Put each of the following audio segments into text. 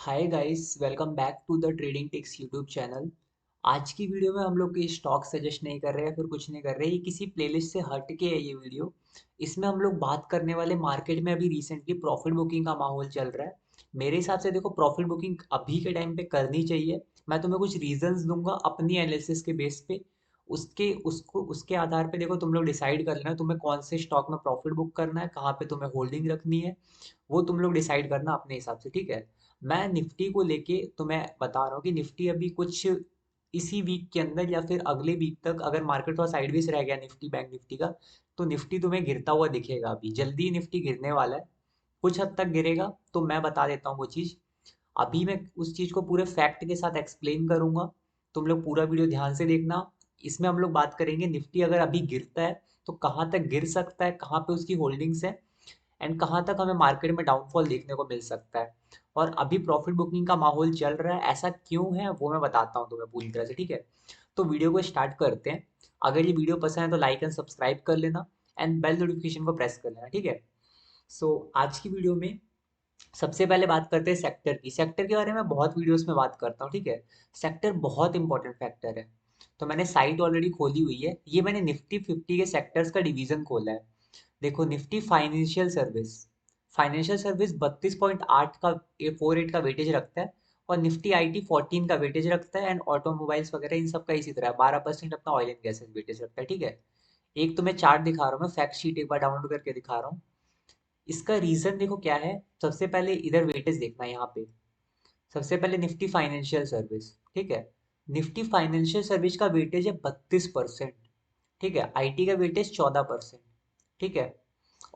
Hi guys, welcome back to the trading ticks YouTube channel. आज की video में हम लोग कोई स्टॉक सजेस्ट नहीं कर रहे हैं, फिर कुछ नहीं कर रहे, ये किसी प्लेलिस्ट से हट के है ये वीडियो। इसमें हम लोग बात करने वाले मार्केट में अभी रिसेंटली प्रॉफिट बुकिंग का माहौल चल रहा है। मेरे हिसाब से देखो, प्रॉफिट बुकिंग अभी के टाइम पे करनी चाहिए। मैं तुम्हें कुछ रीजंस दूंगा अपनी एनालिसिस के बेस पे। उसके आधार पे देखो, तुम लोग डिसाइड कर लेना तुम्हें कौन से स्टॉक में प्रॉफिट बुक करना है, कहाँ पे तुम्हें होल्डिंग रखनी है। वो तुम लोग डिसाइड करना अपने हिसाब से, ठीक है। मैं निफ्टी को लेके तुम्हें बता रहा हूँ कि निफ्टी अभी कुछ इसी वीक के अंदर या फिर अगले वीक तक, अगर मार्केट थोड़ा साइडवेज रह गया निफ्टी बैंक निफ्टी का, तो निफ्टी तुम्हें गिरता हुआ दिखेगा। अभी जल्दी ही निफ्टी गिरने वाला है, कुछ हद तक गिरेगा, तो मैं बता देता हूँ वो चीज़। अभी मैं उस चीज़ को पूरे फैक्ट के साथ एक्सप्लेन करूंगा। तुम लोग पूरा वीडियो ध्यान से देखना। इसमें हम लोग बात करेंगे निफ्टी अगर अभी गिरता है तो कहाँ तक गिर सकता है, कहाँ पे उसकी होल्डिंग्स है, एंड कहाँ तक हमें मार्केट में डाउनफॉल देखने को मिल सकता है। और अभी प्रॉफिट बुकिंग का माहौल चल रहा है, ऐसा क्यों है वो मैं बताता हूँ तुम्हें पूरी तरह से, ठीक है। तो वीडियो को स्टार्ट करते हैं। अगर ये वीडियो पसंद है तो लाइक एंड सब्सक्राइब कर लेना, एंड बेल नोटिफिकेशन को प्रेस कर लेना, ठीक है। आज की वीडियो में सबसे पहले बात करते हैं सेक्टर की। सेक्टर के बारे में बहुत वीडियोस में बात करता हूँ, ठीक है। सेक्टर बहुत इंपॉर्टेंट फैक्टर है। तो मैंने साइट ऑलरेडी खोली हुई है, ये मैंने निफ्टी 50 के सेक्टर्स का डिवीजन खोला है। देखो, निफ्टी फाइनेंशियल सर्विस 32.8 का 48 का वेटेज रखता है। और निफ्टी आईटी 14 का वेटेज रखता है, एंड ऑटोमोबाइल्स वगैरह इन सब का इसी तरह 12% अपना ऑयल एंड गैसेस वेटेज रखता है, ठीक है। एक तो मैं चार्ट दिखा रहा हूँ, मैं फैक्ट शीट एक बार डाउनलोड करके दिखा रहा हूँ। इसका रीजन देखो क्या है। सबसे पहले इधर वेटेज देखना है यहाँ पे। सबसे पहले निफ्टी फाइनेंशियल सर्विस, ठीक है। निफ्टी फाइनेंशियल सर्विस का वेटेज है 32%, ठीक है। आईटी का वेटेज 14%, ठीक है।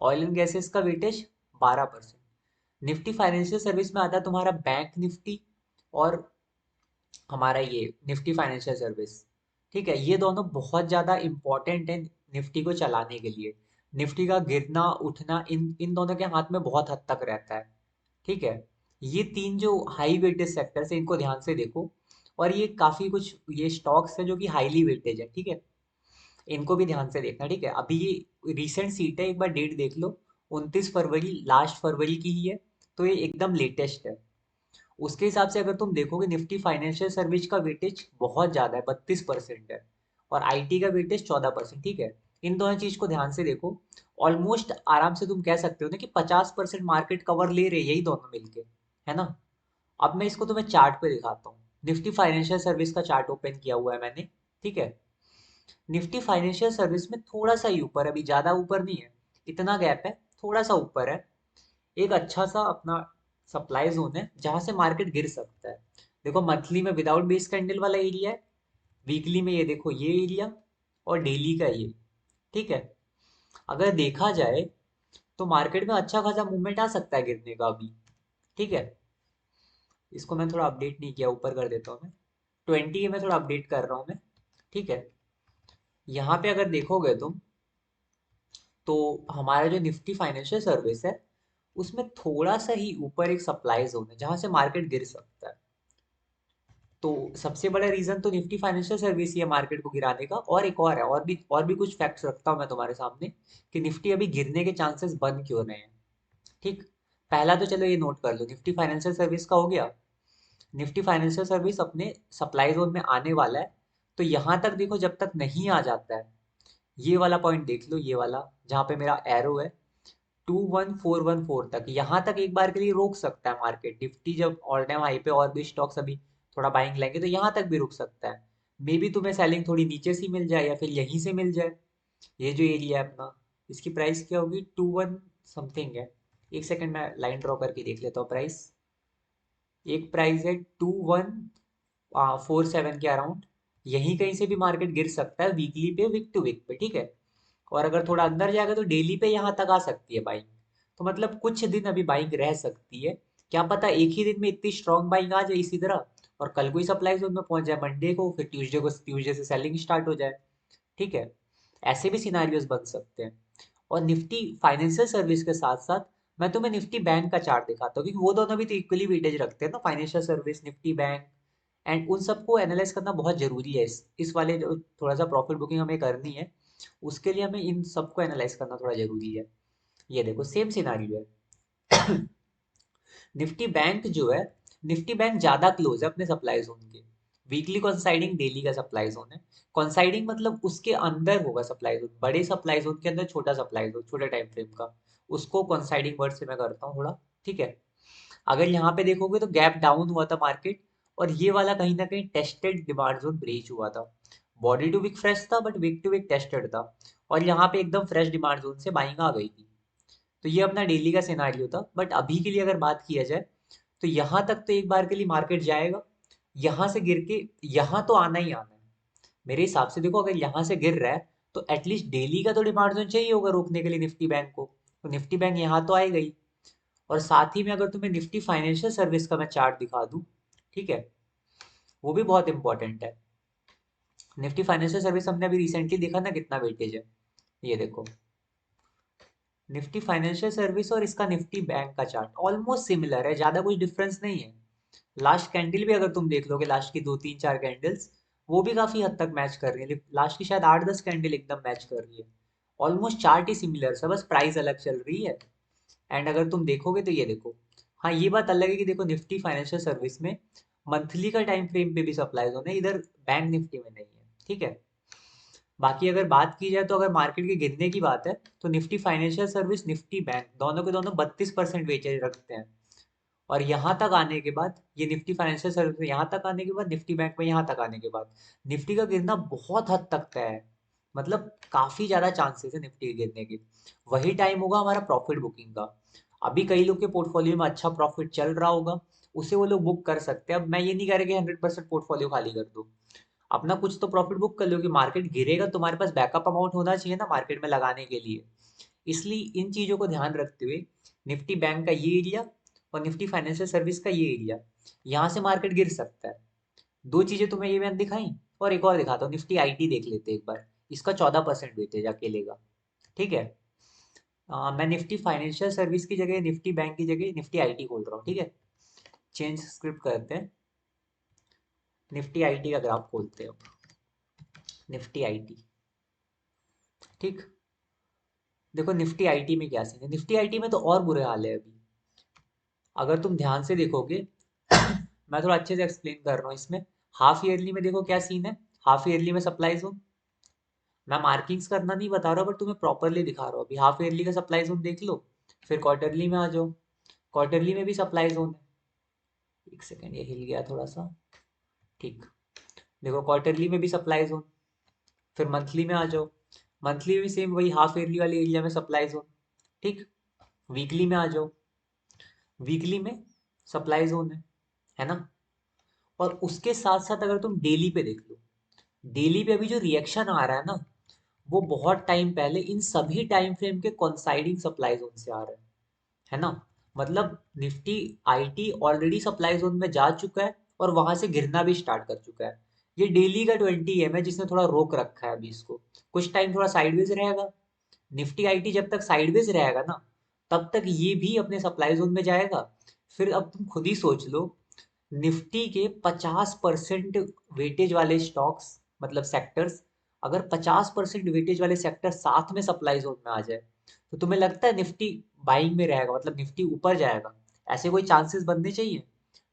ऑयल एंड गैसेस का वेटेज 12%। निफ्टी फाइनेंशियल सर्विस में आता है तुम्हारा बैंक निफ्टी, और हमारा ये निफ्टी फाइनेंशियल सर्विस, ठीक है। ये दोनों बहुत ज़्यादा इंपॉर्टेंट है निफ्टी को चलाने के लिए। निफ्टी का गिरना उठना इन इन दोनों के हाथ में बहुत हद तक रहता है, ठीक है। ये तीन जो हाई वेटेज सेक्टर्स है, इनको ध्यान से देखो। और ये काफ़ी कुछ ये स्टॉक्स है जो कि हाईली वेटेज है, ठीक है। इनको भी ध्यान से देखना, ठीक है। अभी ये रिसेंट सीट है, एक बार डेट देख लो। 29 फरवरी, लास्ट फरवरी की ही है। तो ये एकदम लेटेस्ट है। उसके हिसाब से अगर तुम देखोगे, निफ्टी फाइनेंशियल सर्विस का वेटेज बहुत ज़्यादा है, 32% है। और आईटी का वेटेज 14%, ठीक है। इन दोनों चीज़ को ध्यान से देखो। ऑलमोस्ट आराम से तुम कह सकते हो ना कि 50% मार्केट कवर ले रहे हैं यही दोनों मिलके, है ना। अब मैं इसको तुम्हें चार्ट पे दिखाता हूँ। निफ्टी फाइनेंशियल सर्विस का चार्ट ओपन किया हुआ है मैंने, ठीक है। निफ्टी फाइनेंशियल सर्विस में थोड़ा सा ही ऊपर, अभी ज़्यादा ऊपर नहीं है, इतना गैप है, थोड़ा सा ऊपर है। एक अच्छा सा अपना सप्लाई जोन है जहां से मार्केट गिर सकता है। देखो, मंथली में विदाउट बेस कैंडल वाला एरिया है, वीकली में ये देखो ये एरिया, और डेली का ये, ठीक है। अगर देखा जाए तो मार्केट में अच्छा खासा मूवमेंट आ सकता है गिरने का अभी, ठीक है। इसको मैं थोड़ा अपडेट नहीं किया, ऊपर कर देता हूँ मैं। 20 में थोड़ा अपडेट कर रहा हूँ मैं, ठीक है। यहाँ पे अगर देखोगे तुम, तो हमारा जो निफ्टी फाइनेंशियल सर्विस है, उसमें थोड़ा सा ही ऊपर एक सप्लाई जोन है जहां से मार्केट गिर सकता है। तो सबसे बड़ा रीजन तो निफ्टी फाइनेंशियल सर्विस ही है मार्केट को गिराने का। और एक और है, और भी कुछ फैक्ट्स रखता हूँ मैं तुम्हारे सामने कि निफ्टी अभी गिरने के चांसेस बन क्यों रहे हैं, ठीक। पहला तो चलो ये नोट कर लो, निफ्टी फाइनेंशियल सर्विस का हो गया। निफ्टी फाइनेंशियल सर्विस अपने सप्लाई जोन में आने वाला है। तो यहाँ तक देखो, जब तक नहीं आ जाता है, ये वाला पॉइंट देख लो, ये वाला जहाँ पे मेरा एरो है, 21414 तक, यहाँ तक एक बार के लिए रोक सकता है मार्केट। निफ्टी जब ऑल टाइम हाई पे और भी स्टॉक्स अभी थोड़ा बाइंग लेंगे तो यहाँ तक भी रुक सकता है। मे बी तुम्हें सेलिंग थोड़ी नीचे से मिल जाए या फिर यहीं से मिल जाए। ये जो एरिया है अपना, इसकी प्राइस क्या होगी, 21 समथिंग है। एक सेकंड मैं लाइन ड्रॉ करके देख लेता हूँ प्राइस। एक प्राइस है 2147 के अराउंड। यहीं कहीं से भी मार्केट गिर सकता है वीकली पे, वीक टू वीक पे, ठीक है। और अगर थोड़ा अंदर जाएगा तो डेली पे यहाँ तक आ सकती है बाइंग। तो मतलब कुछ दिन अभी बाइंग रह सकती है। क्या पता एक ही दिन में इतनी स्ट्रॉन्ग बाइंग आ जाए इसी तरह, और कल को ही सप्लाई जोन में पहुंच जाए, मंडे को, फिर ट्यूसडे से सेलिंग स्टार्ट हो जाए, ठीक है। ऐसे भी सिनारियोज बन सकते हैं। और निफ्टी फाइनेंशियल सर्विस के साथ साथ मैं तुम्हें निफ्टी बैंक का चार्ट दिखाता हूँ, क्योंकि वो दोनों भी तो इक्वली वेटेज रखते हैं ना, financial service, Nifty bank. And उन सबको एनालाइज करना बहुत जरूरी है। इस वाले जो थोड़ा सा प्रॉफिट बुकिंग हमें करनी है, उसके लिए हमें इन सबको एनालाइज करना थोड़ा जरूरी है। ये देखो सेम सिनारियो है। निफ्टी बैंक जो है, निफ्टी बैंक ज्यादा क्लोज है अपने सप्लाई जोन के। वीकली कॉन्साइडिंग डेली का सप्लाई जोन है। कॉन्साइडिंग मतलब उसके अंदर होगा सप्लाई जोन, बड़े सप्लाई जोन के अंदर छोटा सप्लाई जोन, छोटे टाइम फ्रेम का, उसको कॉन्साइडिंग वर्ड से मैं करता हूँ थोड़ा। ठीक है। अगर यहाँ पे देखोगे तो गैप डाउन हुआ था मार्केट, और ये वाला कहीं ना कहीं टेस्टेड डिमांड जोन ब्रीच हुआ था। बॉडी टू वीक फ्रेश था, but week to week tested था, और यहाँ पे एकदम फ्रेश डिमांड जोन से बाइंग आ गई थी। तो ये अपना डेली का सिनारियो था। बट अभी के लिए अगर बात किया जाए, तो यहाँ तक तो एक बार के लिए मार्केट जाएगा। यहाँ से गिर के यहाँ तो आना ही आना है मेरे हिसाब से। देखो, अगर यहाँ से गिर रहा है तो एटलीस्ट डेली का तो डिमांड जोन चाहिए होगा रोकने के लिए निफ्टी बैंक को। तो निफ्टी बैंक यहाँ तो आए गई। और साथ ही में अगर तुम्हें निफ्टी फाइनेंशियल सर्विस का मैं चार्ट दिखा दूं, ठीक है, वो भी बहुत इंपॉर्टेंट है। निफ्टी फाइनेंशियल सर्विस हमने अभी रिसेंटली देखा ना कितना वेटेज है। ये देखो, निफ्टी फाइनेंशियल सर्विस और इसका निफ्टी बैंक का चार्ट ऑलमोस्ट सिमिलर है, ज्यादा कुछ डिफरेंस नहीं है। लास्ट कैंडल भी अगर तुम देख लोगे, लास्ट की 2 3 4 कैंडल्स, वो भी काफी हद तक मैच कर रही है। लास्ट की शायद 8 10 कैंडल एकदम मैच कर रही है। ऑलमोस्ट चार्ट ही सिमिलर है, बस प्राइस अलग चल रही है। एंड अगर तुम देखोगे तो ये देखो, हाँ ये बात अलग है कि देखो निफ्टी फाइनेंशियल सर्विस में मंथली का टाइम फ्रेम पे भी सप्लाई जोन है, इधर बैंक निफ्टी में नहीं है। ठीक है। बाकी अगर बात की जाए तो अगर मार्केट के गिरने की बात है, तो Nifty financial service Nifty bank दोनों के दोनों 32% वेटेज रखते हैं। और यहाँ तक आने के बाद, ये निफ्टी फाइनेंशियल सर्विस में यहाँ तक आने के बाद, निफ्टी बैंक में यहाँ तक आने के बाद, निफ्टी का गिरना बहुत हद तक तय है। मतलब काफी ज्यादा चांसेस है निफ्टी के गिरने के। वही टाइम होगा हमारा प्रॉफिट बुकिंग का। अभी कई लोग के पोर्टफोलियो में अच्छा प्रॉफिट चल रहा होगा, उसे वो लोग बुक कर सकते हैं। अब मैं ये नहीं कह रहा कि 100% पोर्टफोलियो खाली कर दो, अपना कुछ तो प्रॉफिट बुक कर लो कि मार्केट गिरेगा, तुम्हारे पास बैकअप अमाउंट होना चाहिए ना मार्केट में लगाने के लिए। इसलिए इन चीजों को ध्यान रखते हुए निफ्टी बैंक का ये एरिया और निफ्टी फाइनेंशियल सर्विस का ये एरिया, यहाँ से मार्केट गिर सकता है। दो चीजें तुम्हें ये मैंने दिखाई, और एक और दिखाता हूँ। निफ्टी आईटी देख लेते हैं एक बार, इसका 14% वेटेज अकेले का। ठीक है। मैं निफ्टी फाइनेंशियल सर्विस की जगह, निफ्टी बैंक की जगह निफ्टी आईटी खोल रहा हूँ। ठीक है। चेंज स्क्रिप्ट करते हैं, निफ्टी आईटी का ग्राफ खोलते हैं। निफ्टी आईटी, ठीक। देखो निफ्टी आईटी में क्या सीन है, निफ्टी आईटी में तो और बुरे हाल है अभी। अगर तुम ध्यान से देखोगे, मैं थोड़ा अच्छे से एक्सप्लेन कर रहा हूँ इसमें। हाफ ईयरली में देखो क्या सीन है। हाफ ईयरली में सप्लाई जोन, मैं मार्किंग्स करना नहीं बता रहा, बट तुम्हें प्रॉपरली दिखा रहा हूँ। अभी हाफ ईयरली का सप्लाई जोन देख लो, फिर क्वार्टरली में आ जाओ। क्वार्टरली में भी सप्लाई जोन है। एक सेकेंड, ये हिल गया थोड़ा सा। ठीक। देखो क्वार्टरली में भी सप्लाई जोन, फिर मंथली में आ जाओ। मंथली में भी सेम वही हाफ ईयरली वाले एरिया में सप्लाई जोन। ठीक। वीकली में आ जाओ। वीकली में सप्लाई जोन है ना। और उसके साथ साथ अगर तुम डेली पे देख लो, डेली पे अभी जो रिएक्शन आ रहा है ना, वो बहुत टाइम पहले इन सभी टाइम फ्रेम के कॉन्साइडिंग सप्लाई जोन से आ रहा है ना। मतलब Nifty IT already supply zone में जा चुका है, और वहां से गिरना भी स्टार्ट कर चुका है। ये डेली का 20 EM है जिसने थोड़ा रोक रखा है अभी इसको। कुछ टाइम थोड़ा साइडवेज रहेगा। निफ्टी आईटी जब तक साइडवेज रहेगा ना, तब तक ये भी अपने सप्लाई जोन में जाएगा। फिर अब तुम खुद ही सोच लो, निफ्टी के 50% वेटेज वाले स्टॉक्स, मतलब सेक्टर्स, अगर 50% वेटेज वाले सेक्टर साथ में सप्लाई जोन में आ जाए, तो तुम्हें लगता है निफ्टी बाइंग में रहेगा, मतलब निफ्टी ऊपर जाएगा? ऐसे कोई चांसेस बनने चाहिए?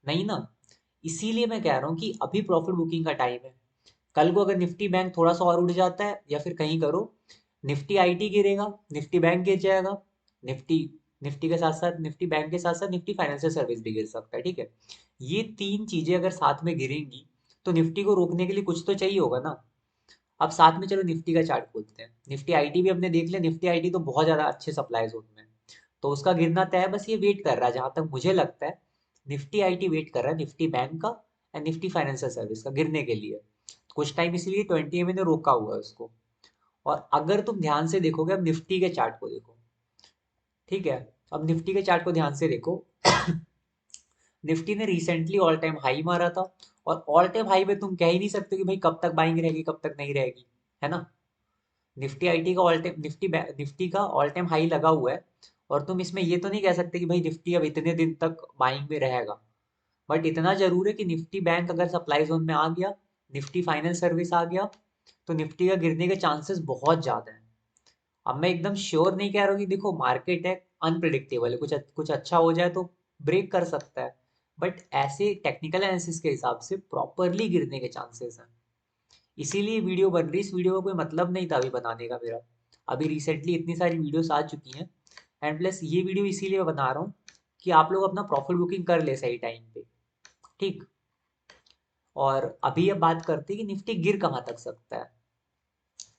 नहीं ना। इसीलिए मैं कह रहा हूँ कि अभी प्रॉफिट बुकिंग का टाइम है। कल को अगर निफ्टी बैंक थोड़ा सा और उठ जाता है, या फिर कहीं करो, निफ्टी आईटी गिरेगा, निफ्टी बैंक गिर जाएगा, निफ्टी निफ्टी के साथ साथ, निफ्टी बैंक के साथ साथ निफ्टी फाइनेंशियल सर्विस भी गिर सकता है। ठीक है। ये तीन चीजें अगर साथ में गिरेंगी, तो निफ्टी को रोकने के लिए कुछ तो चाहिए होगा ना। अब साथ में चलो निफ्टी का चार्ट खोलते हैं। निफ्टी आईटी भी हमने देख लिया, निफ्टी आईटी तो बहुत ज्यादा अच्छे सप्लाई जोन में है, तो उसका गिरना तय है। बस ये वेट कर रहा है, जहां तक मुझे लगता है निफ्टी आईटी वेट कर रहा है निफ्टी बैंक का एंड निफ्टी फाइनेंशियल सर्विस का गिरने के लिए। कुछ टाइम इसलिए 20 EM ने रोका हुआ है उसको। और अगर तुम ध्यान से देखोगे, अब निफ्टी के चार्ट को देखो। ठीक है। अब निफ्टी के चार्ट को ध्यान से देखो। निफ्टी ने रिसेंटली ऑल टाइम हाई मारा था, और ऑल टाइम हाई पे तुम कह ही नहीं सकते कि भाई कब तक बाइंग रहेगी कब तक नहीं रहेगी, है ना। निफ्टी आईटी का ऑल टाइम, निफ्टी का ऑल टाइम हाई लगा हुआ है, और तुम इसमें ये तो नहीं कह सकते कि भाई निफ्टी अब इतने दिन तक बाइंग में रहेगा। बट इतना जरूर है कि निफ्टी बैंक अगर सप्लाई जोन में आ गया, निफ्टी फाइनेंस सर्विस आ गया, तो निफ्टी का गिरने के चांसेस बहुत ज्यादा है। अब मैं एकदम श्योर नहीं कह रहा हूँ कि देखो मार्केट है, अनप्रिडिक्टेबल है, कुछ कुछ अच्छा हो जाए तो ब्रेक कर सकता है। बट ऐसे टेक्निकल एनालिसिस के हिसाब से प्रॉपरली गिरने के चांसेस हैं। इसीलिए वीडियो बन रही, इस वीडियो का कोई मतलब नहीं था अभी बनाने का मेरा। अभी रिसेंटली इतनी सारी वीडियोस आ चुकी हैं, एंड प्लस ये वीडियो इसीलिए बना रहा हूँ कि आप लोग अपना प्रॉफिट बुकिंग कर ले सही टाइम पे। ठीक। और अभी अब बात करते हैं कि निफ्टी गिर कहाँ तक सकता है।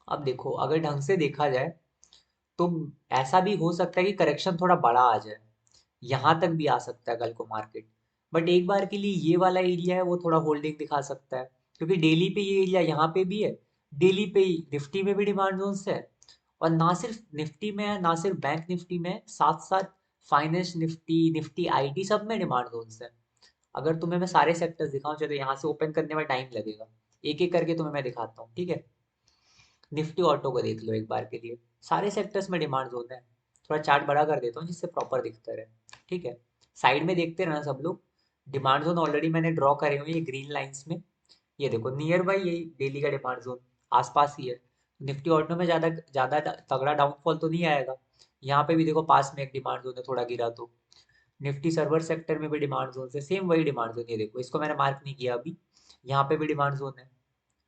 अब देखो, अगर ढंग से देखा जाए तो ऐसा भी हो सकता है कि करेक्शन थोड़ा बड़ा आ जाए, यहाँ तक भी आ सकता है कल को मार्केट। बट एक बार के लिए ये वाला एरिया है वो थोड़ा होल्डिंग दिखा सकता है, क्योंकि डेली पे ये एरिया यहाँ पे भी है, डेली पे ही निफ्टी में भी डिमांड जोन है। और ना सिर्फ निफ्टी में है, ना सिर्फ बैंक निफ्टी में है, साथ साथ फाइनेंस निफ्टी, निफ्टी आईटी सब में डिमांड जोन है। अगर तुम्हें मैं सारे सेक्टर्स दिखाऊं, चलो यहाँ से ओपन करने में टाइम लगेगा, एक एक करके तुम्हें मैं दिखाता हूँ, ठीक है। निफ्टी ऑटो को देख लो एक बार के लिए, सारे सेक्टर्स में डिमांड जोन है। थोड़ा चार्ट बड़ा कर देता हूँ जिससे प्रॉपर दिखता रहे, ठीक है। साइड में देखते रहना सब लोग। डिमांड जोन ऑलरेडी मैंने ड्रॉ करे हुए हैं ये ग्रीन लाइंस में। ये देखो नियर बाई यही डेली का डिमांड जोन, आसपास ही है। निफ्टी ऑटो में ज़्यादा ज़्यादा तगड़ा डाउनफॉल तो नहीं आएगा। यहाँ पे भी देखो पास में एक डिमांड जोन है, थोड़ा गिरा तो। निफ्टी सर्वर सेक्टर में भी डिमांड जोन है, सेम वही डिमांड जोन, ये देखो इसको मैंने मार्क नहीं किया अभी। यहाँ पे भी डिमांड जोन है,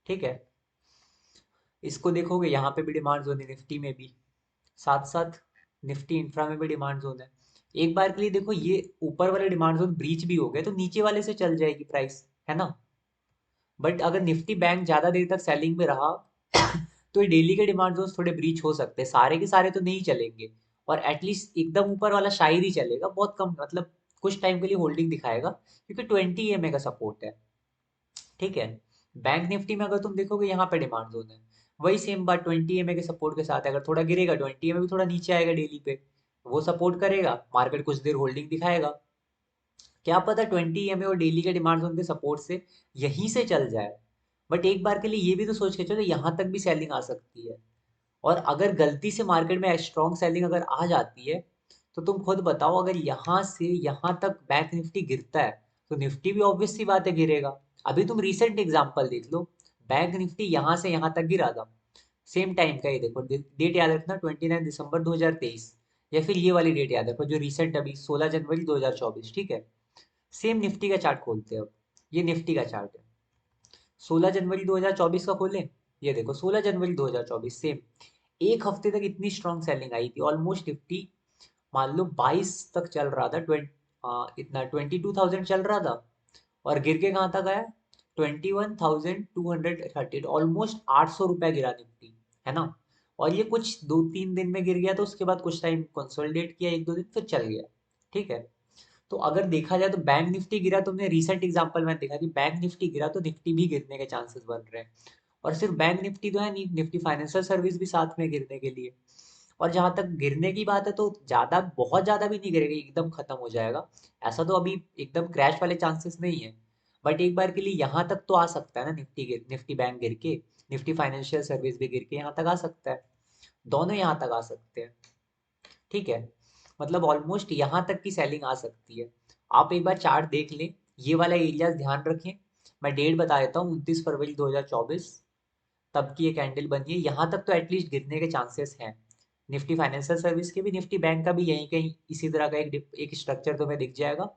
ठीक है। इसको देखोगे यहाँ पे भी डिमांड जोन है, निफ्टी में भी। साथ साथ निफ्टी इंफ्रा में भी डिमांड जोन है। एक बार के लिए देखो ये ऊपर वाले डिमांड जोन ब्रीच भी हो गए तो नीचे वाले से चल जाएगी प्राइस, है ना। बट अगर निफ्टी बैंक ज्यादा देर तक सेलिंग में रहा तो ये डेली के डिमांड जोन थोड़े ब्रीच हो सकते हैं, सारे के सारे तो नहीं चलेंगे। और एटलीस्ट एकदम ऊपर वाला शायद ही चलेगा, बहुत कम, मतलब कुछ टाइम के लिए होल्डिंग दिखाएगा, क्योंकि 20 EMA का सपोर्ट है, ठीक है। बैंक निफ्टी में अगर तुम देखोगे यहाँ पे डिमांड जोन है, वही सेम बात 20 EMA के सपोर्ट के साथ है। अगर थोड़ा गिरेगा 20 EMA भी थोड़ा नीचे आएगा डेली पे, वो सपोर्ट करेगा, मार्केट कुछ देर होल्डिंग दिखाएगा। क्या पता 20 EMA और डेली के डिमांड जोन के सपोर्ट से यहीं से चल जाए। बट एक बार के लिए ये भी तो सोच के चलो यहाँ तक भी सेलिंग आ सकती है। और अगर गलती से मार्केट में स्ट्रॉन्ग सेलिंग अगर आ जाती है, तो तुम खुद बताओ, अगर यहाँ से यहाँ तक बैंक निफ्टी गिरता है तो निफ्टी भी ऑब्वियस सी बात है गिरेगा। अभी तुम रिसेंट एग्जांपल देख लो, बैंक निफ्टी यहाँ से यहाँ तक गिरा था, सेम टाइम का। ये देखो डेट याद रखना, 29 दिसंबर 2023, या फिर ये वाली डेट याद रखो जो रिसेंट अभी 16 जनवरी 2024, ठीक है। सेम निफ्टी का चार्ट खोलते हैं अब। ये निफ्टी का चार्ट है, 16 जनवरी 2024 का खोलें। ये देखो 16 जनवरी 2024 सेम। एक हफ्ते तक इतनी स्ट्रॉन्ग सेलिंग आई थी, ऑलमोस्ट निफ्टी मान लो 22 तक चल रहा था, इतना 22,000 चल रहा था। और गिर के कहाँ तक आया, 21,230, ऑलमोस्ट 800 रुपया गिरा निफ्टी, है ना। और ये कुछ 2-3 दिन में गिर गया, तो उसके बाद कुछ टाइम कंसोलिडेट किया, 1-2 दिन फिर चल गया, ठीक है। तो अगर देखा जाए तो बैंक निफ्टी गिरा, तुमने रिसेंट एग्जांपल में देखा कि बैंक निफ्टी गिरा तो निफ्टी भी गिरने के चांसेस बन रहे हैं। और सिर्फ बैंक निफ्टी तो है नहीं, निफ्टी फाइनेंशियल सर्विस भी साथ में गिरने के लिए। और जहां तक गिरने की बात है तो ज्यादा, बहुत ज्यादा भी नहीं गिरेगा, एकदम खत्म हो जाएगा, ऐसा तो अभी एकदम क्रैश वाले चांसेस नहीं है। बट एक बार के लिए यहाँ तक तो आ सकता है ना, निफ्टी बैंक गिर के, निफ्टी फाइनेंशियल सर्विस भी गिर के यहाँ तक आ सकता है, दोनों यहाँ तक आ सकते हैं, ठीक है। मतलब ऑलमोस्ट यहाँ तक की सेलिंग आ सकती है। आप एक बार चार्ट देख लें, ये वाला एरिया ध्यान रखें। मैं डेट बता देता हूँ, 29 फरवरी 2024 तब की एक कैंडल बनी है, यहाँ तक तो एटलीस्ट गिरने के चांसेस हैं। निफ्टी फाइनेंशियल सर्विस के भी, निफ्टी बैंक का भी यहीं कहीं इसी तरह का एक स्ट्रक्चर तुम्हें दिख जाएगा।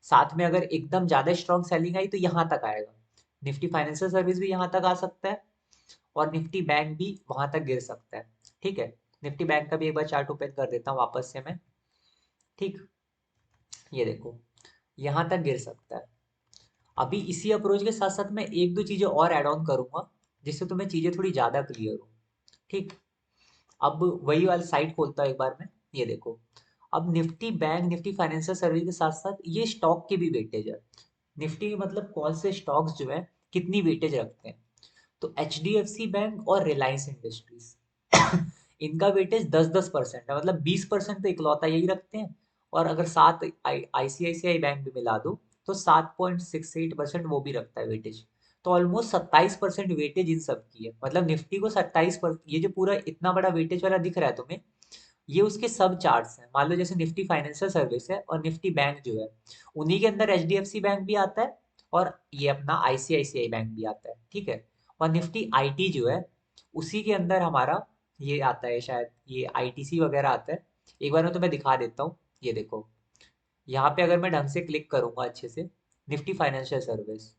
साथ में अगर एकदम ज्यादा स्ट्रॉन्ग सेलिंग आई तो यहाँ तक आएगा, निफ्टी फाइनेंशियल सर्विस भी यहाँ तक आ सकता है, और निफ्टी बैंक भी वहां तक गिर सकता है, ठीक है। निफ्टी बैंक का भी एक बार चार्ट ओपन कर देता हूँ वापस से मैं, ठीक। ये देखो यहाँ तक गिर सकता है। अभी इसी अप्रोच के साथ साथ मैं एक दो चीजें और ऐड ऑन करूंगा, जिससे तुम्हें चीजें थोड़ी ज्यादा क्लियर हो, ठीक। अब वही वाली साइट खोलता हूँ एक बार मैं। ये देखो, अब Nifty bank, Nifty financial service के साथ साथ ये स्टॉक की भी वेटेज है। निफ्टी के मतलब कौन से स्टॉक्स जो है कितनी वेटेज रखते हैं, तो एच बैंक और रिलायंस इंडस्ट्रीज इनका वेटेज 10-10% है, मतलब 20% तो इकलौता यही रखते हैं। और अगर साथ आईसीआईसीआई बैंक भी मिला दो तो 7.68% वो भी रखता है वेटेज। तो ऑलमोस्ट 27% वेटेज इन सब की है, मतलब निफ्टी को 27%, ये जो पूरा इतना बड़ा वेटेज वाला दिख रहा है तुम्हें, ये उसके सब चार्ट्स हैं। मान लो जैसे निफ्टी फाइनेंशियल सर्विस है और निफ्टी बैंक जो है, उन्हीं के अंदर एच बैंक भी आता है, और ये अपना आईसीआईसीआई बैंक भी आता है, ठीक है। और निफ्टी आईटी जो है, उसी के अंदर हमारा ये आता है, शायद ये आईटीसी वगैरह आता है। एक बार मैं तुम्हें दिखा देता हूँ, ये देखो, यहाँ पे अगर मैं ढंग से क्लिक करूंगा अच्छे से, निफ्टी फाइनेंशियल सर्विस।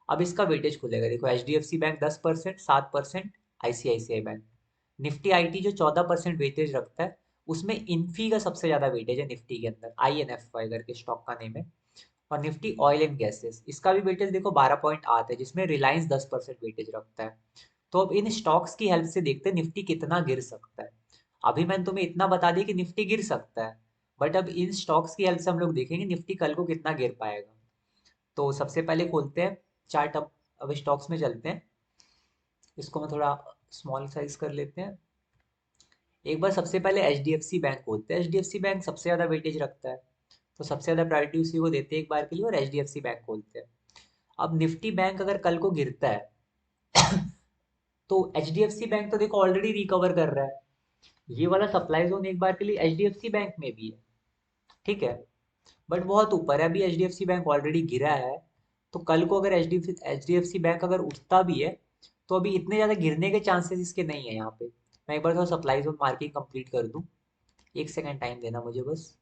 अब इसका वेटेज खुलेगा, देखो H D F C bank 10%, 7%, ICICI bank. Nifty IT जो 14% वेटेज रखता है, उसमें इन्फी का सबसे ज़्यादा वेटेज है निफ्टी के अंदर, आई एन एफ वाई करके स्टॉक का नेम है। और निफ्टी ऑयल एंड गैसेस, इसका भी वेटेज देखो 12.8 है, जिसमें रिलायंस 10% वेटेज रखता है। तो अब इन स्टॉक्स की हेल्प से देखते हैं निफ्टी कितना गिर सकता है। अभी मैंने तुम्हें इतना बता दिया कि निफ्टी गिर सकता है, बट अब इन स्टॉक्स की हेल्प से हम लोग देखेंगे निफ्टी कल को कितना गिर पाएगा। तो सबसे पहले खोलते हैं चार्ट। अब स्टॉक्स में चलते हैं, इसको मैं थोड़ा स्मॉल साइज कर लेते हैं। एक बार सबसे पहले H D F C bank खोलते हैं। H D F C bank सबसे ज़्यादा वेटेज रखता है, तो सबसे ज़्यादा प्रायोरिटी उसी को देते हैं एक बार के लिए, और H D F C bank खोलते हैं। अब निफ्टी बैंक अगर कल को गिरता है तो H D F C bank तो देखो ऑलरेडी रिकवर कर रहा है। ये वाला सप्लाई जोन एक बार के लिए H D F C bank में भी है, ठीक है, बट बहुत ऊपर है। अभी H D F C bank already गिरा है, तो कल को अगर H D F C bank अगर उठता भी है, तो अभी इतने ज़्यादा गिरने के चांसेस इसके नहीं है यहाँ पे। मैं एक बार थोड़ा सप्लाई जोन मार्किंग कंप्लीट कर दूँ, एक सेकेंड टाइम देना मुझे बस।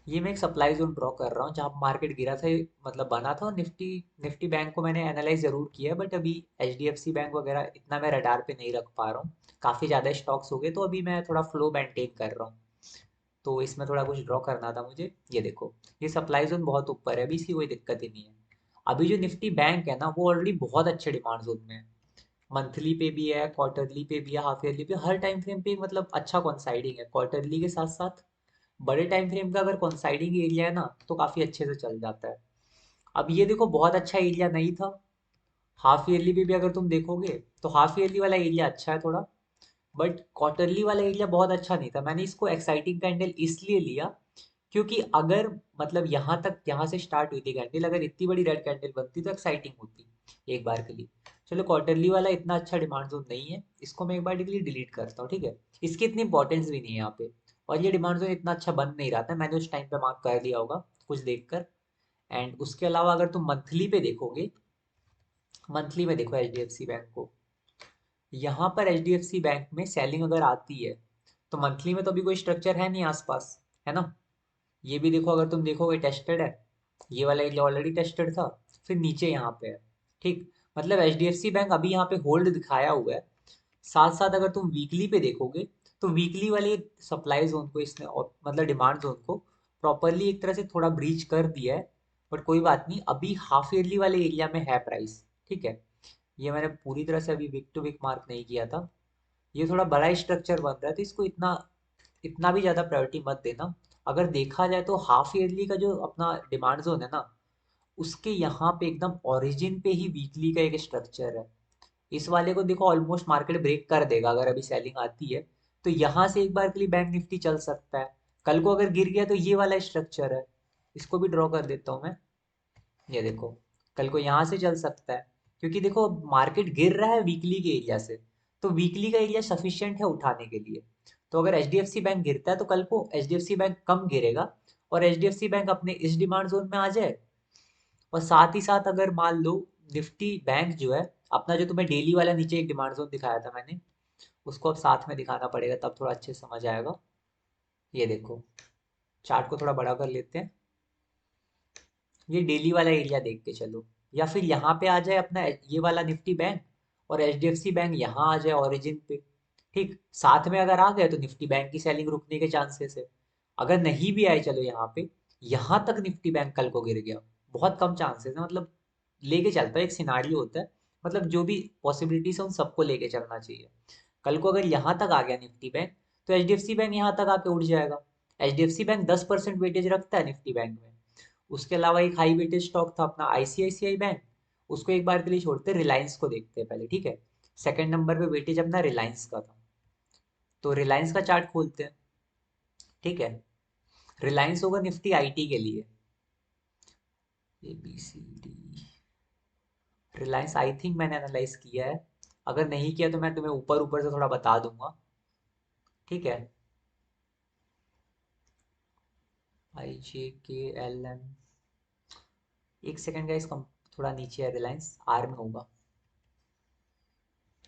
ये मैं एक सप्लाई जोन ड्रॉ कर रहा हूँ जहाँ मार्केट गिरा था, मतलब बना था। और निफ्टी निफ्टी बैंक को मैंने एनालाइज जरूर किया है, बट अभी H D F C bank वगैरह इतना मैं रडार पे नहीं रख पा रहा हूँ। काफ़ी ज़्यादा स्टॉक्स हो गए, तो अभी मैं थोड़ा फ्लो मेंटेन कर रहा हूँ। तो इसमें थोड़ा कुछ ड्रॉ करना था मुझे। ये देखो, ये सप्लाई जोन बहुत ऊपर है, अभी इसकी कोई दिक्कत ही नहीं है। अभी जो निफ्टी बैंक है ना, वो ऑलरेडी बहुत अच्छे डिमांड जोन में है। मंथली पे भी है, क्वार्टरली पे भी है, हाफ ईयरली पे, हर टाइम फ्रेम पे मतलब अच्छा कॉन्साइडिंग है। क्वार्टरली के साथ साथ बड़े टाइम फ्रेम का अगर कॉन्साइडिंग एरिया है ना, तो काफ़ी अच्छे से चल जाता है। अब ये देखो बहुत अच्छा एरिया नहीं था। हाफ ईयरली पे भी अगर तुम देखोगे, तो हाफ ईयरली वाला एरिया अच्छा है थोड़ा, बट क्वार्टरली वाला एरिया बहुत अच्छा नहीं था। मैंने इसको एक्साइटिंग कैंडल इसलिए लिया, क्योंकि अगर मतलब यहाँ तक, यहाँ से स्टार्ट हुई थी कैंडल, अगर इतनी बड़ी रेड कैंडल बनती तो एक्साइटिंग होती एक बार के लिए। चलो, क्वार्टरली वाला इतना अच्छा डिमांड जोन नहीं है, इसको मैं एक बार के लिए डिलीट करता हूँ, ठीक है। इसकी इतनी इंपॉर्टेंस भी नहीं है यहाँ पे। और ये डिमांड जोन इतना अच्छा बन नहीं रहा था, मैंने उस टाइम पे मार्क कर लिया होगा कुछ देखकर। एंड उसके अलावा अगर तुम मंथली पे देखोगे, मंथली में देखो H D F C bank को, यहाँ पर H D F C bank में सेलिंग अगर आती है, तो मंथली में तो अभी कोई स्ट्रक्चर है नहीं आसपास, है ना। ये भी देखो, अगर तुम देखोगे टेस्टेड है, ये वाला एरिया ऑलरेडी टेस्टेड था, फिर नीचे यहाँ पे है, ठीक। मतलब H D F C bank अभी यहाँ पे होल्ड दिखाया हुआ है। साथ साथ अगर तुम वीकली पे देखोगे, तो वीकली वाले सप्लाई जोन को इसने मतलब डिमांड जोन को प्रॉपरली एक तरह से थोड़ा ब्रीच कर दिया है। बट कोई बात नहीं, अभी हाफ ईयरली वाले एरिया में है प्राइस, ठीक है। ये मैंने पूरी तरह से अभी वीक टू वीक मार्क नहीं किया था। ये थोड़ा बड़ा स्ट्रक्चर बन रहा है, तो इसको इतना इतना भी ज़्यादा प्रायोरिटी मत देना। अगर देखा जाए तो हाफ ईयरली का जो अपना डिमांड जोन है ना, उसके यहाँ पे एकदम ओरिजिन पे ही वीकली का एक स्ट्रक्चर है। इस वाले को देखो ऑलमोस्ट मार्केट ब्रेक कर देगा अगर अभी सेलिंग आती है, तो यहाँ से एक बार के लिए बैंक निफ्टी चल सकता है। कल को अगर गिर गया तो ये वाला स्ट्रक्चर है, इसको भी ड्रॉ कर देता हूँ मैं। ये देखो, कल को यहाँ से चल सकता है, क्योंकि देखो मार्केट गिर रहा है वीकली के एरिया से, तो वीकली का एरिया सफिशियंट है उठाने के लिए। तो अगर H D F C bank गिरता है, तो कल को H D F C bank कम गिरेगा, और H D F C bank अपने इस डिमांड जोन में आ जाए। और साथ ही साथ अगर मान लो निफ्टी बैंक जो है, अपना जो तुम्हें डेली वाला नीचे एक डिमांड जोन दिखाया था मैंने, उसको अब साथ में दिखाना पड़ेगा, तब थोड़ा अच्छे से समझ आएगा। ये देखो, चार्ट को थोड़ा बड़ा कर लेते हैं। ये डेली वाला एरिया देख के चलो, या फिर यहाँ पे आ जाए अपना ये वाला निफ्टी बैंक, और H D F C bank यहाँ आ जाए ओरिजिन पे, ठीक। साथ में अगर आ गए तो निफ्टी बैंक की सेलिंग रुकने के चांसेस है। अगर नहीं भी आए, चलो यहाँ पे, यहाँ तक निफ्टी बैंक कल को गिर गया, बहुत कम चांसेस है, मतलब लेके चलता है, एक सिनारियो होता है, मतलब जो भी पॉसिबिलिटीज है उन सबको लेके चलना चाहिए। कल को अगर यहाँ तक आ गया निफ्टी बैंक, तो H D F C bank यहाँ तक आके उठ जाएगा। H D F C bank 10% weightage रखता है निफ्टी बैंक में। उसके अलावा एक हाई वेटेज स्टॉक था अपना आईसीआईसीआई बैंक, उसको एक बार के लिए छोड़ते, रिलायंस को देखते हैं पहले, ठीक है। सेकंड नंबर पे वेटेज अपना रिलायंस का था, तो रिलायंस का चार्ट खोलते हैं, ठीक है। रिलायंस होगा निफ्टी आईटी के लिए, A B C D. Reliance I think मैंने एनालाइज किया है, अगर नहीं किया तो मैं तुम्हें ऊपर ऊपर से थोड़ा बता दूंगा, ठीक है। आई जे के एल एम, एक सेकंड का इसका, थोड़ा नीचे है रिलायंस, आर में होगा।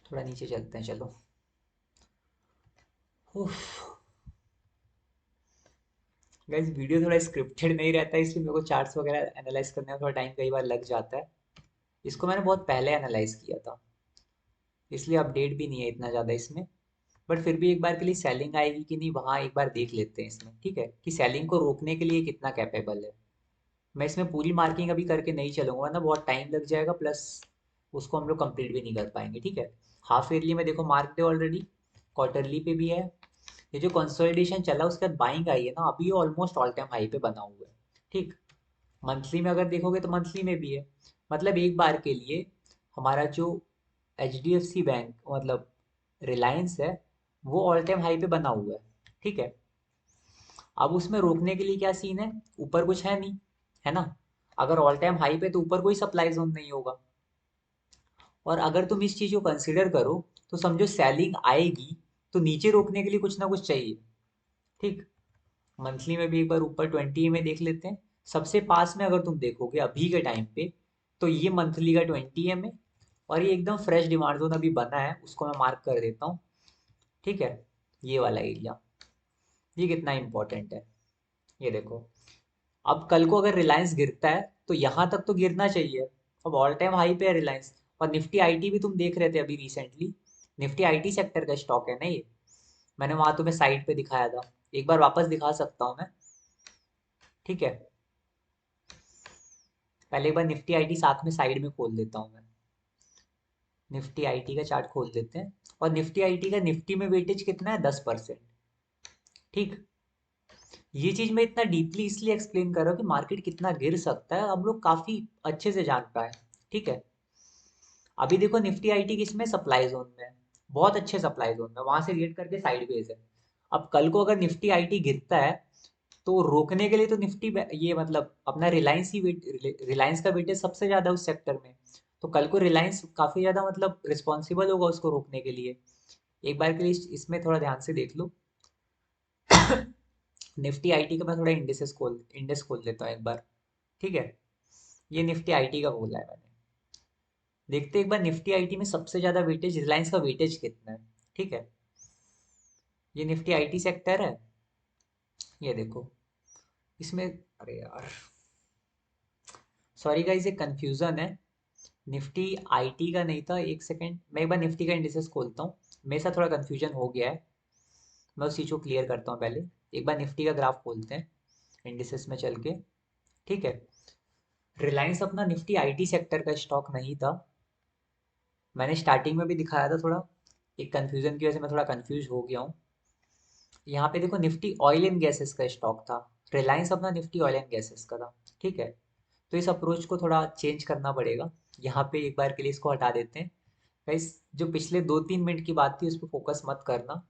थोड़ा नीचे चलते हैं चलो। उफ, गाइस वीडियो थोड़ा स्क्रिप्टेड नहीं रहता है, इसलिए मेरे को चार्ट्स वगैरह एनालाइज करने में थोड़ा टाइम कई बार लग जाता है। इसको मैंने बहुत पहले एनालाइज किया था, इसलिए अपडेट भी नहीं है इतना ज़्यादा इसमें। बट फिर भी एक बार के लिए सेलिंग आएगी कि नहीं वहाँ एक बार देख लेते हैं इसमें, ठीक है, कि सेलिंग को रोकने के लिए कितना कैपेबल है। मैं इसमें पूरी मार्किंग अभी करके नहीं चलूंगा, वरना बहुत टाइम लग जाएगा, प्लस उसको हम लोग कंप्लीट भी नहीं कर पाएंगे, ठीक है। हाफ ईयरली में देखो मार्क दे ऑलरेडी, क्वार्टरली पे भी है। ये जो कंसोलिडेशन चला उसके बाद बाइंग आई है ना, अभी ये ऑलमोस्ट ऑल टाइम हाई पे बना हुआ है, ठीक। मंथली में अगर देखोगे तो मंथली में भी है। मतलब एक बार के लिए हमारा जो HDFC बैंक मतलब रिलायंस है, वो ऑल टाइम हाई पे बना हुआ है, ठीक है। अब उसमें रोकने के लिए क्या सीन है, ऊपर कुछ है नहीं, है ना। अगर ऑल टाइम हाई पे तो ऊपर कोई सप्लाई जोन नहीं होगा। और अगर तुम इस चीज को कंसिडर करो तो समझो सेलिंग आएगी, तो नीचे रोकने के लिए कुछ ना कुछ चाहिए, ठीक। मंथली में भी एक बार ऊपर 20 में देख लेते हैं। सबसे पास में अगर तुम देखोगे अभी के टाइम पे, तो ये मंथली का 20 है। और ये एकदम फ्रेश डिमांड जोन अभी बना है, उसको मैं मार्क कर देता हूँ, ठीक है। ये वाला एरिया, ये कितना इंपॉर्टेंट है, ये देखो। अब कल को अगर रिलायंस गिरता है तो यहाँ तक तो गिरना चाहिए। अब ऑल टाइम हाई पे है रिलायंस। और निफ्टी आईटी भी तुम देख रहे थे अभी रिसेंटली, निफ्टी आईटी सेक्टर का स्टॉक है ना ये। मैंने वहां तुम्हें साइड पे दिखाया था, एक बार वापस दिखा सकता हूँ मैं, ठीक है। पहले एक बार निफ्टी आईटी साथ में साइड में खोल देता हूँ मैं। निफ्टी आईटी का चार्ट खोल देते हैं। और निफ्टी आईटी का निफ्टी में वेटेज कितना है, 10%, ठीक। ये चीज मैं इतना डीपली इसलिए एक्सप्लेन कर रहा हूँ कि मार्केट कितना गिर सकता है हम लोग काफी अच्छे से जान पाए, ठीक है। अभी देखो निफ्टी आईटी किसमें, सप्लाई जोन में है, बहुत अच्छे सप्लाई जोन में, वहां से रेट करके साइडवेज है। अब कल को अगर निफ्टी आईटी गिरता है, तो रोकने के लिए तो ये मतलब अपना रिलायंस ही रिलायंस का वेटेज सबसे ज्यादा उस सेक्टर में। तो कल को रिलायंस काफी ज्यादा मतलब रिस्पॉन्सिबल होगा उसको रोकने के लिए। एक बार के लिए इसमें थोड़ा ध्यान से देख लो। निफ्टी आईटी का मैं थोड़ा इंडेक्स खोल देता हूँ एक बार, ठीक है। ये निफ्टी आईटी का खोला है मैंने। देखते हैं एक बार निफ्टी आईटी में सबसे ज्यादा वेटेज, रिलायंस का वेटेज कितना है, ठीक है। ये निफ्टी आईटी सेक्टर है, ये देखो। इसमें, अरे यार सॉरी गाइस, ये कंफ्यूजन है। निफ्टी आईटी का नहीं था, एक सेकंड मैं एक बार निफ्टी का इंडिसेस खोलता हूँ। मेरे साथ थोड़ा कंफ्यूजन हो गया है, मैं उस चीज़ को क्लियर करता हूँ पहले। एक बार निफ्टी का ग्राफ खोलते हैं इंडिसेस में चल के, ठीक है। रिलायंस अपना निफ्टी आईटी सेक्टर का स्टॉक नहीं था, मैंने स्टार्टिंग में भी दिखाया था थोड़ा। एक कंफ्यूजन की वजह से मैं थोड़ा कंफ्यूज हो गया हूँ। यहाँ पे देखो निफ्टी ऑयल एंड गैसेस का स्टॉक था, रिलायंस अपना निफ्टी ऑयल एंड गैसेस का था, ठीक है। तो इस अप्रोच को थोड़ा चेंज करना पड़ेगा। यहाँ पे एक बार के लिए इसको हटा देते हैं। गाइस, जो पिछले 2-3 मिनट की बात थी उस पर फोकस मत करना।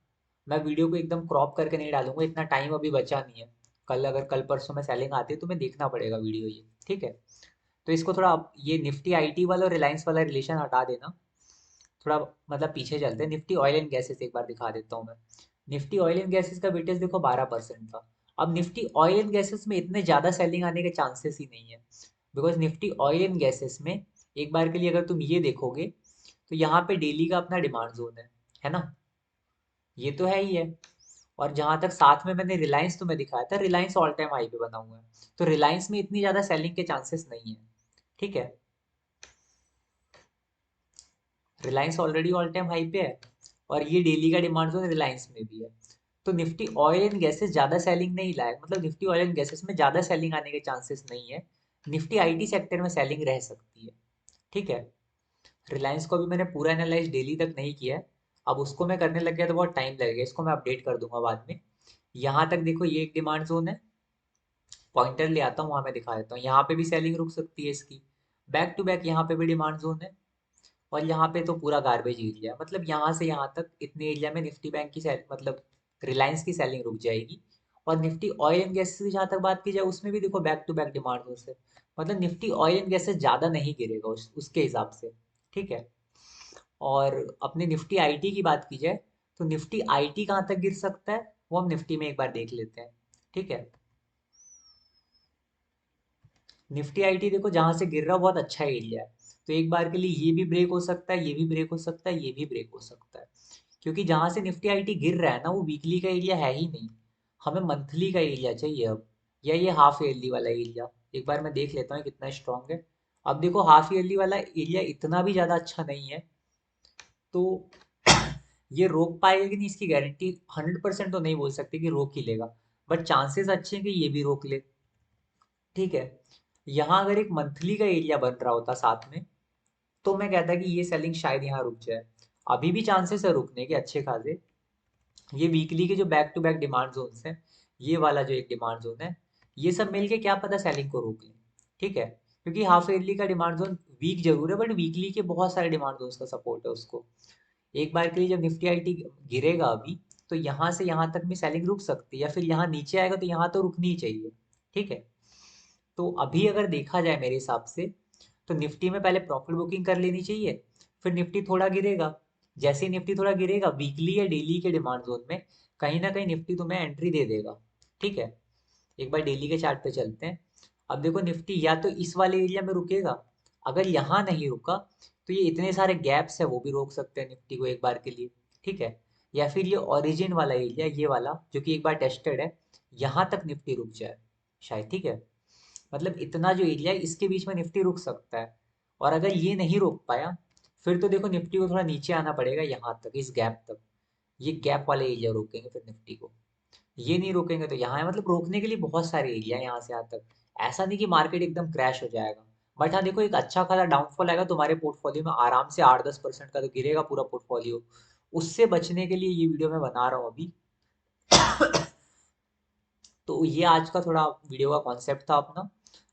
मैं वीडियो को एकदम क्रॉप करके नहीं डालूंगा, इतना टाइम अभी बचा नहीं है। कल अगर कल परसों में सेलिंग आती है तो मैं देखना पड़ेगा वीडियो ये, ठीक है। तो इसको थोड़ा ये निफ्टी आईटी वाला और रिलायंस वाला रिलेशन हटा देना। थोड़ा मतलब पीछे चलते हैं, निफ्टी ऑयल एंड गैसेस एक बार दिखा देता हूँ मैं। निफ्टी ऑयल एंड गैसेस का वेटेज देखो 12% था। अब निफ्टी ऑयल एंड गैसेस में इतने ज़्यादा सेलिंग आने के चांसेस ही नहीं है, because Nifty oil and gases में एक बार के लिए अगर तुम ये देखोगे, तो यहाँ पे डेली का अपना डिमांड जोन है ना, ये तो है ही है। और जहां तक साथ में मैंने रिलायंस तुम्हें दिखाया था, रिलायंस ऑल टाइम हाई पे बना हुआ है। तो रिलायंस में इतनी ज्यादा सेलिंग के चांसेस नहीं है, ठीक है। Reliance already all time high पे है, और ये डेली का डिमांड जोन रिलायंस में भी है। तो निफ्टी ऑयल एंड गैसेस ज्यादा सेलिंग नहीं लायक, मतलब निफ्टी ऑयल एंड गैसेस में ज्यादा सेलिंग आने के चांसेस नहीं है। निफ्टी आईटी सेक्टर में सेलिंग रह सकती है, ठीक है। रिलायंस को अभी मैंने पूरा एनालाइज डेली तक नहीं किया है। अब उसको मैं करने लग गया तो बहुत टाइम लगेगा, इसको मैं अपडेट कर दूंगा बाद में। यहाँ तक देखो ये एक डिमांड जोन है, पॉइंटर ले आता हूँ वहां मैं दिखा देता हूँ, यहाँ पे भी सेलिंग रुक सकती है इसकी। बैक टू बैक यहाँ पे भी डिमांड जोन है। और यहाँ पे तो पूरा गार्बेज एरिया, मतलब यहाँ से यहाँ तक इतने एरिया में निफ्टी बैंक की सेल मतलब रिलायंस की सेलिंग रुक जाएगी। और निफ्टी ऑयल एंड गैसेस की जहाँ तक बात की जाए, उसमें भी देखो back to back demand zone से, मतलब निफ्टी ऑयल एंड गैसेस ज़्यादा नहीं गिरेगा उसके हिसाब से, ठीक है। और अपने निफ्टी आईटी की बात की जाए, तो निफ्टी आईटी कहाँ तक गिर सकता है वो हम निफ्टी में एक बार देख लेते हैं, ठीक है। निफ्टी आईटी देखो जहां से गिर रहा बहुत अच्छा एरिया है। तो एक बार के लिए ये भी ब्रेक हो सकता है, ये भी ब्रेक हो सकता है, ये भी ब्रेक हो सकता है। क्योंकि जहां से निफ्टी आईटी गिर रहा है ना, वो वीकली का एरिया है ही नहीं। हमें मंथली का एरिया चाहिए अब, या ये हाफ ईयरली वाला एरिया। एक बार मैं देख लेता हूँ कितना स्ट्रांग है। अब देखो हाफ ईयरली वाला एरिया इतना भी ज़्यादा अच्छा नहीं है, तो ये रोक पाएगा कि नहीं इसकी गारंटी 100% तो नहीं बोल सकते कि रोक ही लेगा, बट चांसेस अच्छे हैं कि ये भी रोक ले। ठीक है, यहाँ अगर एक मंथली का एरिया बन रहा होता साथ में, तो मैं कहता कि ये सेलिंग शायद यहाँ रुक जाए। अभी भी चांसेस है रुकने के अच्छे खासे। ये वीकली के जो back to back demand zones हैं, ये वाला जो एक डिमांड जोन है, ये सब मिलके क्या पता सेलिंग को रोक लें। ठीक है, क्योंकि हाफ ईयरली का डिमांड जोन वीक जरूर है, बट वीकली के बहुत सारे डिमांड जोन्स का सपोर्ट है उसको। एक बार के लिए जब निफ्टी आईटी गिरेगा अभी, तो यहाँ से यहाँ तक में सेलिंग रुक सकती है, या फिर यहाँ नीचे आएगा तो यहाँ तो रुकनी ही चाहिए। ठीक है, तो अभी अगर देखा जाए मेरे हिसाब से, तो निफ्टी में पहले प्रॉफिट बुकिंग कर लेनी चाहिए। फिर निफ्टी थोड़ा गिरेगा, जैसे ही निफ्टी थोड़ा गिरेगा वीकली या डेली के डिमांड जोन में कहीं ना कहीं निफ्टी तुम्हें एंट्री दे देगा। ठीक है, एक बार डेली के चार्ट पे चलते हैं। अब देखो निफ्टी या तो इस वाले एरिया में रुकेगा, अगर यहाँ नहीं रुका तो ये इतने सारे गैप्स है वो भी रोक सकते हैं निफ्टी को एक बार के लिए। ठीक है, या फिर ये ओरिजिन वाला एरिया, ये वाला जो कि एक बार टेस्टेड है, यहाँ तक निफ्टी रुक जाए शायद। ठीक है, मतलब इतना जो एरिया है इसके बीच में निफ्टी रुक सकता है। और अगर ये नहीं रोक पाया, फिर तो देखो निफ्टी को थोड़ा नीचे आना पड़ेगा यहाँ तक, इस गैप तक। ये गैप वाले एरिया रोकेंगे फिर निफ्टी को, ये नहीं रोकेंगे तो यहाँ है। मतलब रोकने के लिए बहुत सारे एरिया है यहाँ से यहाँ तक। ऐसा नहीं कि मार्केट एकदम क्रैश हो जाएगा, बट हाँ देखो एक अच्छा खासा डाउनफॉल आएगा तुम्हारे पोर्टफोलियो में, आराम से 8-10% का तो गिरेगा पूरा पोर्टफोलियो। उससे बचने के लिए ये वीडियो मैं बना रहा हूँ अभी। तो ये आज का थोड़ा वीडियो का कॉन्सेप्ट था अपना।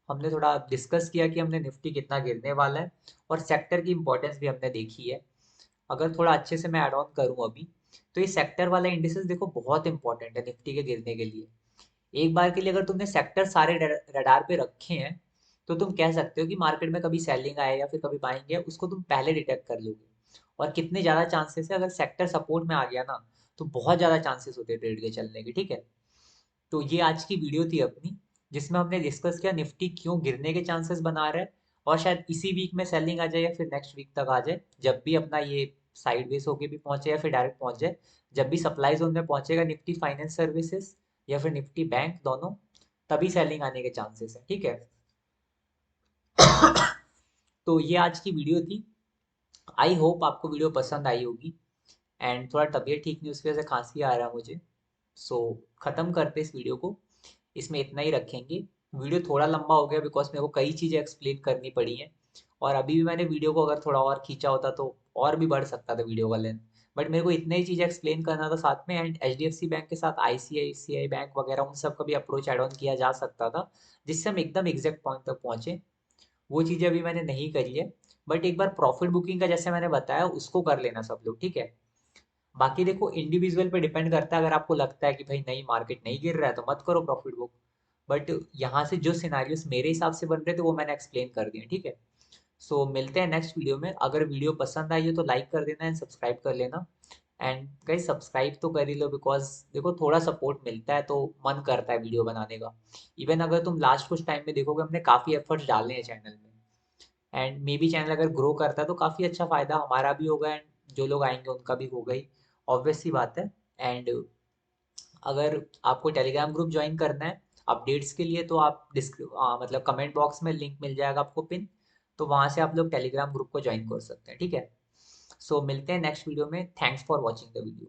हमने थोड़ा डिस्कस किया कि हमने निफ्टी कितना गिरने वाला है, और सेक्टर की इंपॉर्टेंस भी हमने देखी है। अगर थोड़ा अच्छे से मैं ऐड ऑन करूँ अभी, तो ये सेक्टर वाला इंडिसेस देखो बहुत इंपॉर्टेंट है निफ्टी के गिरने के लिए। एक बार के लिए अगर तुमने सेक्टर सारे रडार पे रखे हैं, तो तुम कह सकते हो कि मार्केट में कभी सेलिंग आए या फिर कभी बाइंग है, उसको तुम पहले डिटेक्ट कर लोगे। और कितने ज़्यादा चांसेस है, अगर सेक्टर सपोर्ट में आ गया ना, तो बहुत ज़्यादा चांसेस होते हैं ट्रेड के चलने के। ठीक है, तो ये आज की वीडियो थी अपनी, जिसमें हमने डिस्कस किया निफ्टी क्यों गिरने के चांसेस बना रहा है, और शायद इसी वीक में सेलिंग आ जाए या फिर नेक्स्ट वीक तक आ जाए, जब भी अपना ये साइडवेज होके भी पहुंचे या फिर डायरेक्ट पहुंच जाए। जब भी सप्लाई जोन में पहुंचेगा निफ्टी फाइनेंस सर्विसेज या फिर निफ्टी बैंक दोनों, तभी सेलिंग आने के चांसेस है। ठीक है, तो ये आज की वीडियो थी। आई होप आपको वीडियो पसंद आई होगी। एंड थोड़ा तबीयत ठीक नहीं, उसकी वजह से खांसी आ रहा है मुझे। सो ख़त्म करते इस वीडियो को, इसमें इतना ही रखेंगे। वीडियो थोड़ा लंबा हो गया बिकॉज मेरे को कई चीज़ें एक्सप्लेन करनी पड़ी हैं, और अभी भी मैंने वीडियो को अगर थोड़ा और खींचा होता तो और भी बढ़ सकता था वीडियो का लेंथ। बट मेरे को इतने ही चीज़ें एक्सप्लेन करना था साथ में, and H D F C bank के साथ आई सी आई सी आई बैंक वगैरह उन सब का भी अप्रोच एड ऑन किया जा सकता था, जिससे हम एकदम एग्जैक्ट पॉइंट तक पहुँचे। वो चीज़ें अभी मैंने नहीं करी है। बट एक बार प्रॉफिट बुकिंग का जैसे मैंने बताया उसको कर लेना सब लोग। ठीक है, बाकी देखो इंडिविजुअल पे डिपेंड करता है, अगर आपको लगता है कि भाई नहीं मार्केट नहीं गिर रहा है तो मत करो प्रॉफिट बुक। बट यहाँ से जो सिनारियोस मेरे हिसाब से बन रहे थे वो मैंने एक्सप्लेन कर दिए। ठीक है, सो मिलते हैं नेक्स्ट वीडियो में। अगर वीडियो पसंद आई हो तो लाइक कर देना एंड सब्सक्राइब कर लेना। एंड गाइस सब्सक्राइब तो कर ही लो, बिकॉज देखो थोड़ा सपोर्ट मिलता है तो मन करता है वीडियो बनाने का। इवन अगर तुम लास्ट कुछ टाइम में देखोगे हमने काफ़ी एफर्ट्स डाले हैं चैनल में, एंड मे बी चैनल अगर ग्रो करता है तो काफ़ी अच्छा फ़ायदा हमारा भी होगा, एंड जो लोग आएंगे उनका भी होगा ही, ऑब्वियस सी बात है। एंड अगर आपको टेलीग्राम ग्रुप ज्वाइन करना है अपडेट्स के लिए, तो आप मतलब कमेंट बॉक्स में लिंक मिल जाएगा आपको पिन, तो वहाँ से आप लोग टेलीग्राम ग्रुप को ज्वाइन कर सकते हैं। ठीक है, सो मिलते हैं नेक्स्ट वीडियो में। Thanks for watching the video.